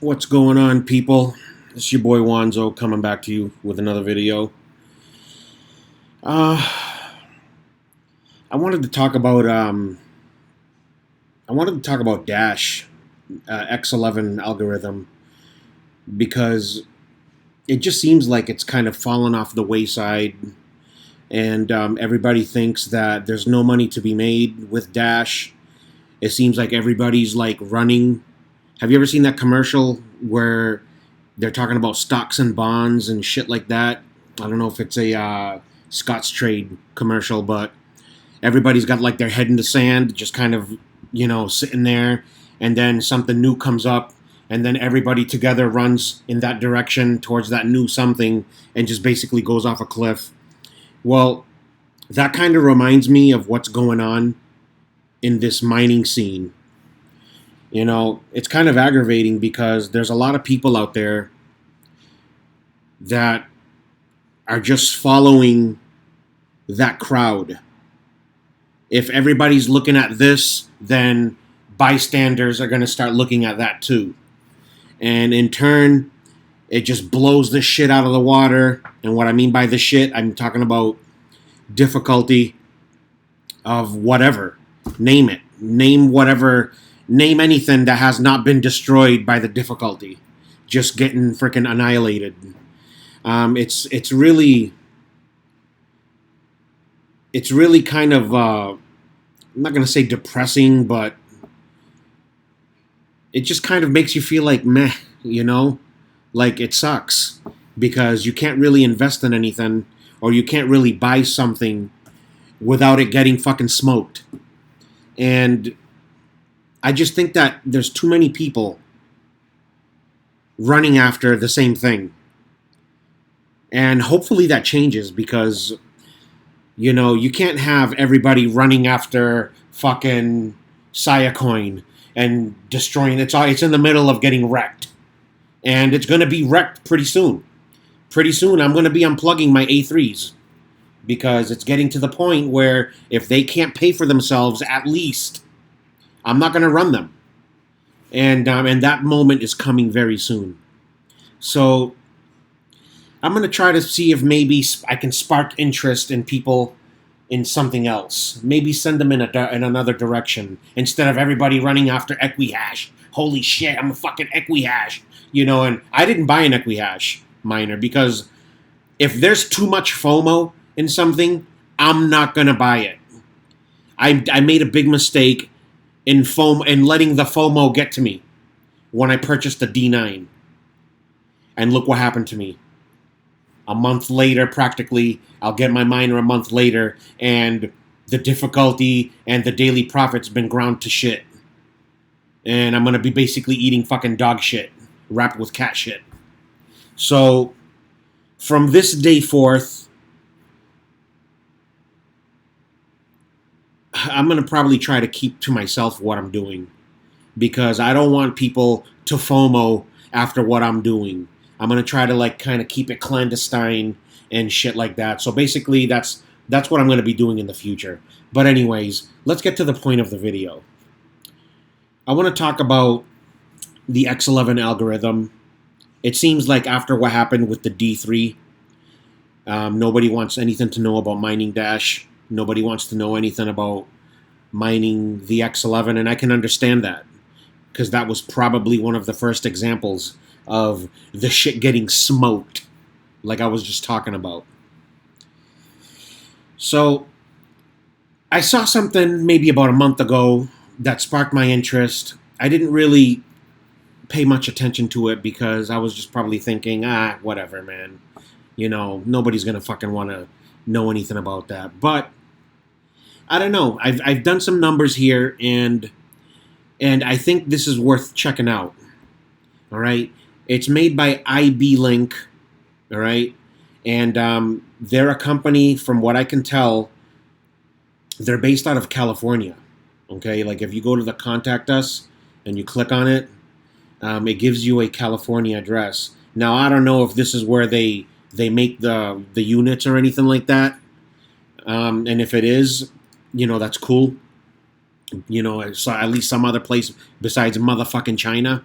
What's going on, people? It's your boy Wanzo coming back to you with another video. Uh, I wanted to talk about Dash X11 algorithm because it just seems like it's kind of fallen off the wayside, and everybody thinks that there's no money to be made with Dash. It seems like everybody's like running. Have you ever seen that commercial where they're talking about stocks and bonds and shit like that? I don't know if it's a Scott's Trade commercial, but everybody's got like their head in the sand, just kind of, sitting there, and then something new comes up, and then everybody together runs in that direction towards that new something and just basically goes off a cliff. Well, that kind of reminds me of what's going on in this mining scene. It's kind of aggravating because there's a lot of people out there that are just following that crowd. If everybody's looking at this, then bystanders are going to start looking at that too. And in turn, it just blows the shit out of the water. And what I mean by the shit, I'm talking about difficulty of whatever. Name it. Name whatever. Name anything that has not been destroyed by the difficulty. Just getting freaking annihilated. It's really kind of I'm not gonna say depressing, but it just kind of makes you feel like meh, like it sucks because you can't really invest in anything or you can't really buy something without it getting fucking smoked. And I just think that there's too many people running after the same thing. And hopefully that changes because, you can't have everybody running after fucking Coin and destroying it. It's in the middle of getting wrecked. And it's going to be wrecked pretty soon. Pretty soon I'm going to be unplugging my A3s because it's getting to the point where if they can't pay for themselves, at least I'm not going to run them. And that moment is coming very soon. So I'm going to try to see if maybe I can spark interest in people in something else. Maybe send them in another direction instead of everybody running after Equihash. Holy shit, I'm a fucking Equihash. And I didn't buy an Equihash miner because if there's too much FOMO in something, I'm not going to buy it. I made a big mistake in letting the FOMO get to me when I purchased the D9. And look what happened to me. A month later, practically, I'll get my miner a month later, and the difficulty and the daily profit's been ground to shit. And I'm going to be basically eating fucking dog shit wrapped with cat shit. So, from this day forth, I'm going to probably try to keep to myself what I'm doing. Because I don't want people to FOMO after what I'm doing. I'm going to try to kind of keep it clandestine and shit like that. So basically that's what I'm going to be doing in the future. But anyways, let's get to the point of the video. I want to talk about the X11 algorithm. It seems like after what happened with the D3, nobody wants anything to know about mining Dash. Nobody wants to know anything about mining the X11, and I can understand that because that was probably one of the first examples of the shit getting smoked, like I was just talking about. So, I saw something maybe about a month ago that sparked my interest. I didn't really pay much attention to it because I was just probably thinking, whatever, man. Nobody's gonna fucking want to know anything about that. But I don't know. I've done some numbers here, and I think this is worth checking out. All right. It's made by IB Link, all right? And they're a company, from what I can tell, they're based out of California, okay? Like if you go to the Contact Us and you click on it, it gives you a California address. Now, I don't know if this is where they make the units or anything like that. And if it is, that's cool. So at least some other place besides motherfucking China.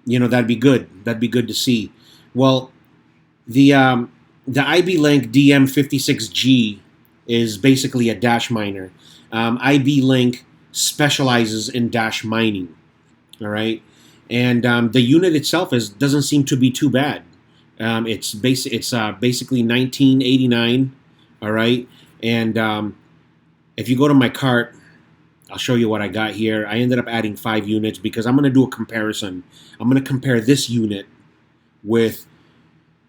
that'd be good. That'd be good to see. Well, the IB Link DM56G is basically a dash miner. IB Link specializes in dash mining. All right, and the unit itself doesn't seem to be too bad. It's basically 1989. All right, and if you go to my cart, I'll show you what I got here. I ended up adding 5 units because I'm going to do a comparison. I'm going to compare this unit with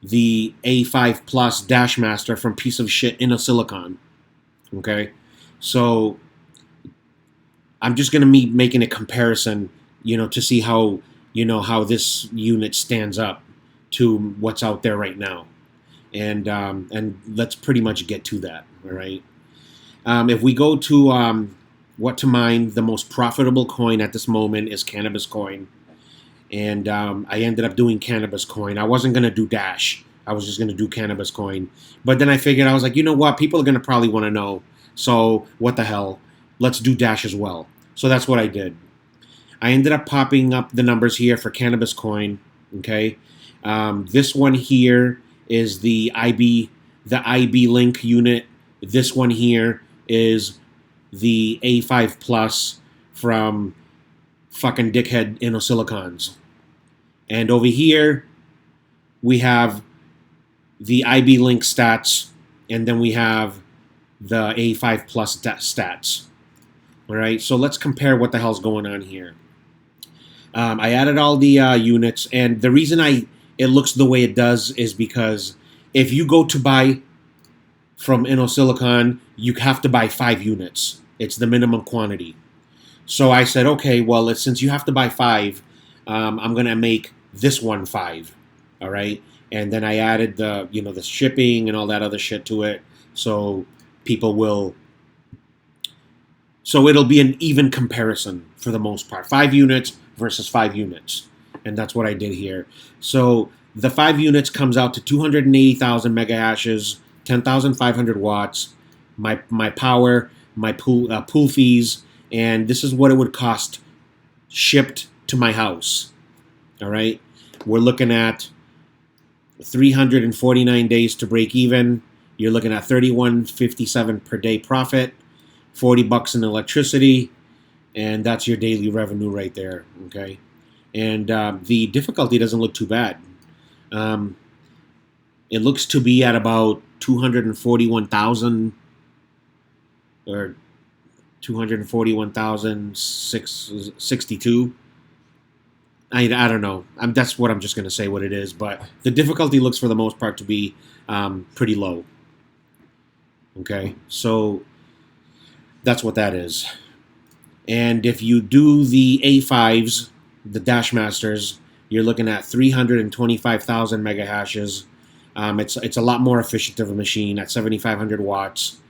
the A5 Plus Dash Master from piece of shit Silicon. Okay, so I'm just going to be making a comparison, to see how this unit stands up to what's out there right now, and let's pretty much get to that. All right. If we go to what to mine, the most profitable coin at this moment is Cannabis Coin. And I ended up doing Cannabis Coin. I wasn't going to do Dash. I was just going to do Cannabis Coin. But then I figured, I was like, you know what? People are going to probably want to know. So what the hell? Let's do Dash as well. So that's what I did. I ended up popping up the numbers here for Cannabis Coin. Okay. This one here is the IB Link unit. This one here is the A5 Plus from fucking dickhead Silicons. And over here, we have the IB Link stats, and then we have the A5 Plus stats. All right, so let's compare what the hell's going on here. I added all the units, and the reason it looks the way it does is because if you go to buy from Silicon, you have to buy 5 units. It's the minimum quantity. So I said, okay, well, since you have to buy 5, I'm gonna make this one 5. All right, and then I added the shipping and all that other shit to it, so it'll be an even comparison for the most part. 5 units versus 5 units, and that's what I did here. So the 5 units comes out to 280,000 mega hashes, 10,500 watts. My power, my pool fees, and this is what it would cost shipped to my house. All right, we're looking at 349 days to break even. You're looking at $31.57 per day profit, $40 in electricity, and that's your daily revenue right there. Okay, and the difficulty doesn't look too bad. It looks to be at about 241,000 or 241,662. I don't know. That's what I'm just going to say what it is. But the difficulty looks for the most part to be pretty low. Okay, so that's what that is. And if you do the A5s, the Dash Masters, you're looking at 325,000 mega hashes. It's a lot more efficient of a machine at 7,500 watts.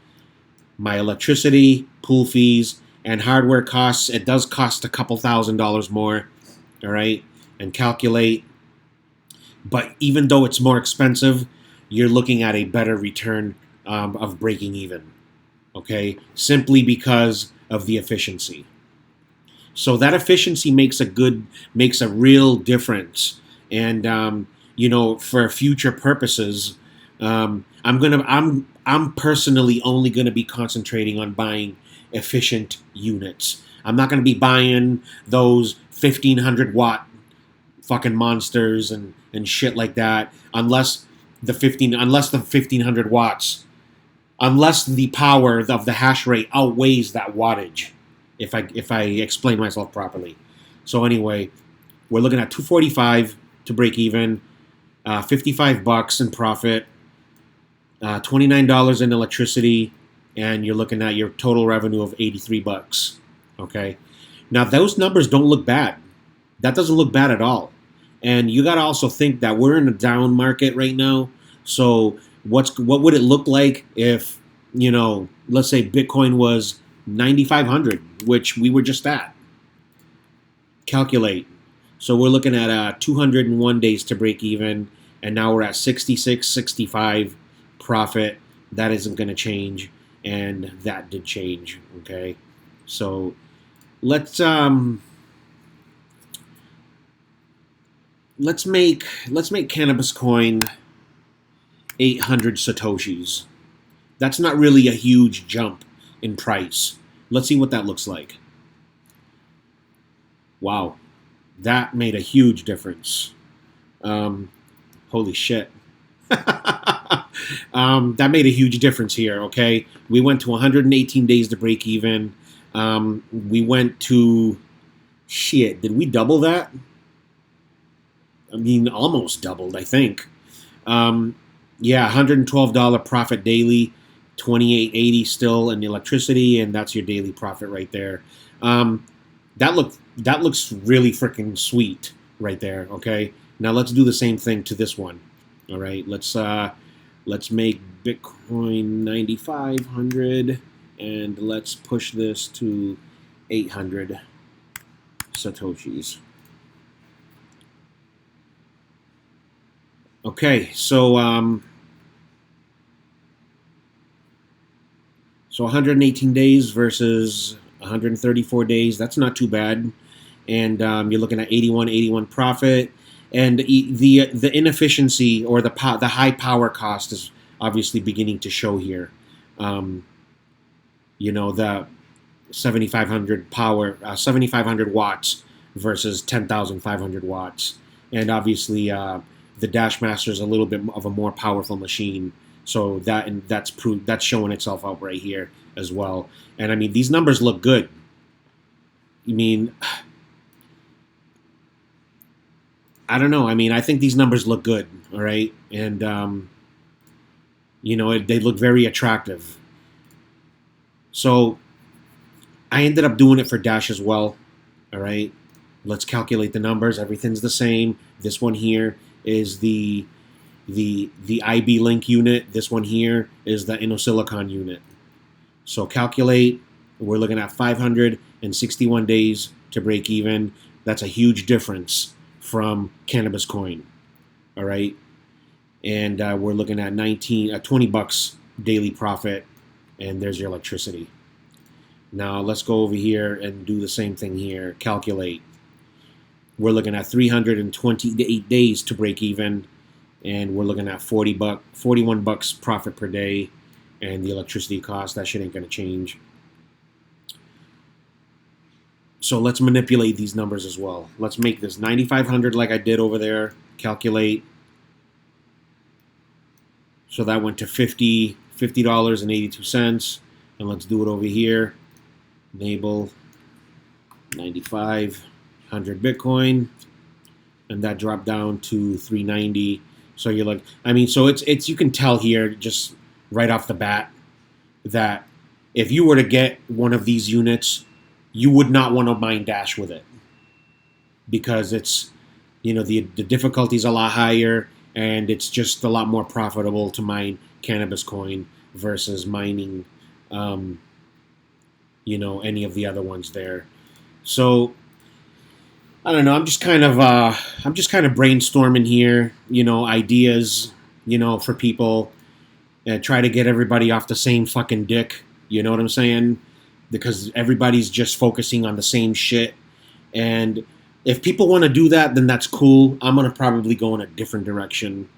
My electricity, pool fees, and hardware costs, it does cost a couple $1,000s more. All right, and calculate. But even though it's more expensive, you're looking at a better return of breaking even. Okay, simply because of the efficiency. So that efficiency makes a real difference. And for future purposes, I'm personally only gonna be concentrating on buying efficient units. I'm not gonna be buying those 1,500 watt fucking monsters and shit like that unless the 1,500 watts, unless the power of the hash rate outweighs that wattage. If I explain myself properly. So anyway, we're looking at 245 to break even, $55 in profit, $29 in electricity, and you're looking at your total revenue of $83. Okay, now those numbers don't look bad. That doesn't look bad at all. And you got to also think that we're in a down market right now. So what would it look like if let's say Bitcoin was 9,500, which we were just at? Calculate. So we're looking at 201 days to break even, and now we're at 66, 65 profit. That isn't going to change, and that did change. Okay, so let's let's make cannabis coin 800 satoshis. That's not really a huge jump in price. Let's see what that looks like. Wow, that made a huge difference. Holy shit. That made a huge difference here, okay? We went to 118 days to break even. We went to... Shit, did we double that? I mean, almost doubled, I think. Yeah, $112 profit daily, 28.80 still in electricity, and that's your daily profit right there. That looks really freaking sweet right there. Okay, now let's do the same thing to this one. All right, let's make Bitcoin 9,500, and let's push this to 800 satoshis. Okay, so 118 days versus 134 days. That's not too bad, and you're looking at 81 profit, and the inefficiency or the high power cost is obviously beginning to show here. The 7,500 watts versus 10,500 watts, and obviously the Dashmaster is a little bit of a more powerful machine. So that's showing itself out right here as well. And I mean, these numbers look good. I mean, I don't know. I mean, I think these numbers look good. All right, and they look very attractive. So I ended up doing it for Dash as well. All right, let's calculate the numbers. Everything's the same. This one here is the IB Link unit. This one here is the InnoSilicon unit. So calculate. We're looking at 561 days to break even. That's a huge difference from Cannabis Coin. All right, and we're looking at 20 bucks daily profit, and there's your electricity. Now let's go over here and do the same thing here. Calculate. We're looking at 328 days to break even, and we're looking at 41 bucks profit per day, and the electricity cost, that shit ain't gonna change. So let's manipulate these numbers as well. Let's make this 9,500 like I did over there. Calculate. So that went to $50.82, and let's do it over here. Enable 9,500 Bitcoin, and that dropped down to 390. So you're like, I mean, so it's you can tell here just right off the bat that if you were to get one of these units, you would not want to mine Dash with it, because it's, the difficulty is a lot higher, and it's just a lot more profitable to mine Cannabis Coin versus mining any of the other ones there. So I don't know. I'm just kind of brainstorming here, ideas, for people, and try to get everybody off the same fucking dick. You know what I'm saying? Because everybody's just focusing on the same shit. And if people want to do that, then that's cool. I'm going to probably go in a different direction,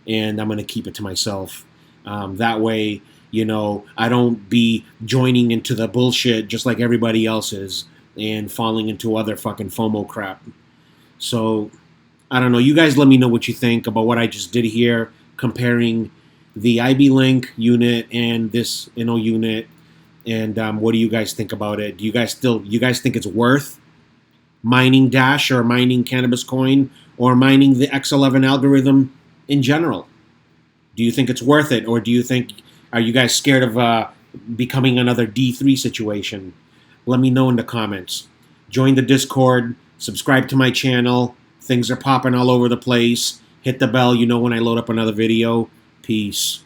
and I'm going to keep it to myself. That way, I don't be joining into the bullshit just like everybody else is and falling into other fucking FOMO crap. So, I don't know. You guys let me know what you think about what I just did here, comparing the IB Link unit and this Inno unit. And what do you guys think about it? Do you guys think it's worth mining Dash or mining Cannabis Coin or mining the X11 algorithm in general? Do you think it's worth it, or are you guys scared of becoming another D3 situation? Let me know in the comments. Join the Discord, subscribe to my channel. Things are popping all over the place. Hit the bell, when I load up another video. Peace.